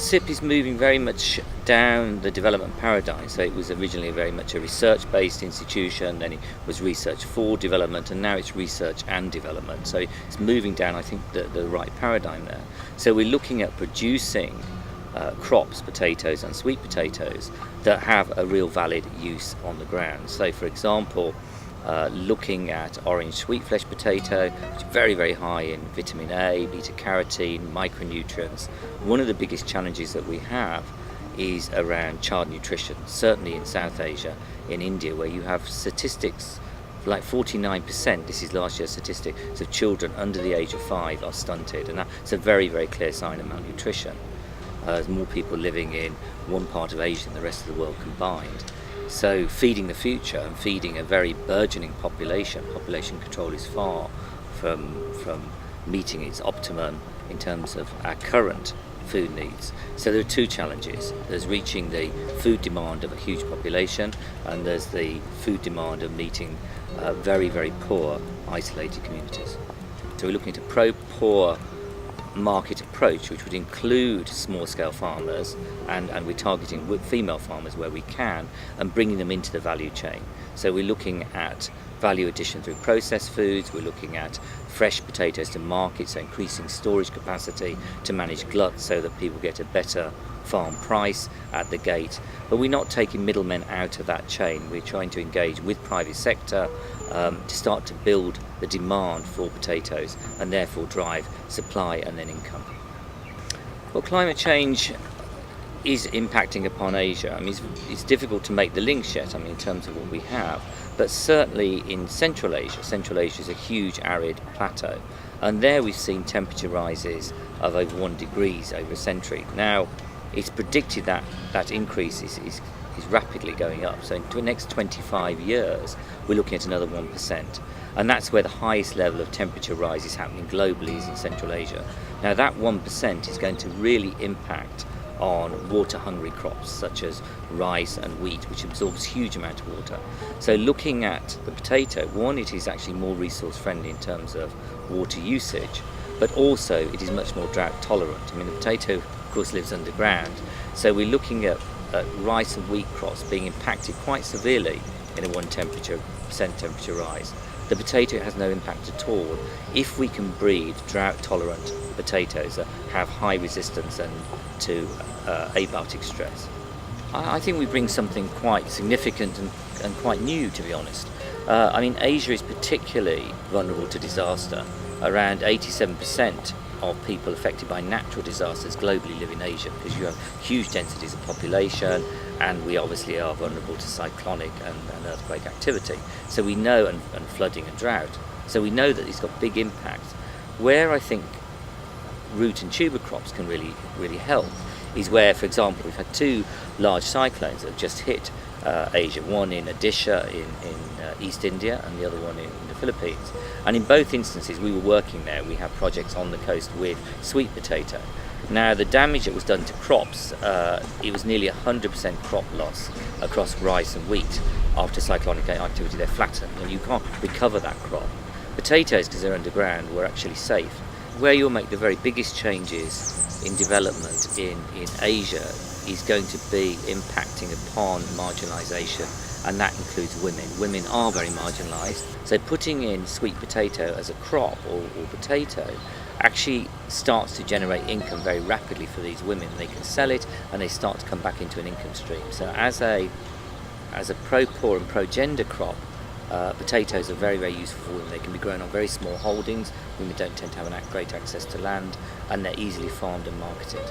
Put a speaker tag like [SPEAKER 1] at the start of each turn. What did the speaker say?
[SPEAKER 1] SIP is moving very much down the development paradigm. So it was originally very much a research-based institution, then it was research for development, and now it's research and development. So it's moving down, I think, the right paradigm there. So we're looking at producing crops, potatoes and sweet potatoes, that have a real valid use on the ground. So for example, looking at orange sweet flesh potato, which is very, very high in vitamin A, beta carotene, micronutrients. One of the biggest challenges that we have is around child nutrition, certainly in South Asia, in India, where you have statistics like 49%, this is last year's statistic, of children under the age of 5 are stunted, and that's a very, very clear sign of malnutrition. There's more people living in one part of Asia than the rest of the world combined. So feeding the future and feeding a very burgeoning population control is far from meeting its optimum in terms of our current food needs. So there are two challenges. There's reaching the food demand of a huge population, and there's the food demand of meeting very, very poor, isolated communities. So we're looking at a pro-poor market approach, which would include small-scale farmers, and we're targeting female farmers where we can, and bringing them into the value chain. So we're looking at value addition through processed foods, we're looking at fresh potatoes to market, so increasing storage capacity to manage glut so that people get a better farm price at the gate. But we're not taking middlemen out of that chain. We're trying to engage with private sector to start to build the demand for potatoes and therefore drive supply and then income. Well, climate change is impacting upon Asia. I mean, it's difficult to make the links yet, I mean, in terms of what we have, but certainly in Central Asia is a huge arid plateau, and there we've seen temperature rises of over 1 degree over a century. Now, it's predicted that that increase is rapidly going up. So in the next 25 years, we're looking at another 1%. And that's where the highest level of temperature rise is happening globally, is in Central Asia. Now that 1% is going to really impact on water-hungry crops such as rice and wheat, which absorbs huge amount of water. So looking at the potato, one, it is actually more resource friendly in terms of water usage, but also it is much more drought tolerant. I mean, the potato, of course, lives underground, so we're looking at rice and wheat crops being impacted quite severely in a 1% temperature rise. The potato has no impact at all if we can breed drought-tolerant potatoes that have high resistance to abiotic stress. I think we bring something quite significant and quite new, to be honest. I mean, Asia is particularly vulnerable to disaster. Around 87% of people affected by natural disasters globally live in Asia, because you have huge densities of population, and we obviously are vulnerable to cyclonic and earthquake activity. So we know, and flooding and drought. So we know that it's got big impact. Where I think root and tuber crops can really help is where, for example, we've had 2 large cyclones that have just hit Asia, one in Odisha in East India and the other one in the Philippines. And in both instances we were working there. We have projects on the coast with sweet potato. Now the damage that was done to crops, it was nearly 100% crop loss across rice and wheat. After cyclonic activity, they're flattened and you can't recover that crop. Potatoes, because they're underground, were actually safe. Where you'll make the very biggest changes in development in Asia is going to be impacting upon marginalisation, and that includes women. Women are very marginalised, so putting in sweet potato as a crop or potato actually starts to generate income very rapidly for these women. They can sell it and they start to come back into an income stream. So as a pro-poor and pro-gender crop, potatoes are very, very useful for women. They can be grown on very small holdings. Women don't tend to have great access to land, and they're easily farmed and marketed.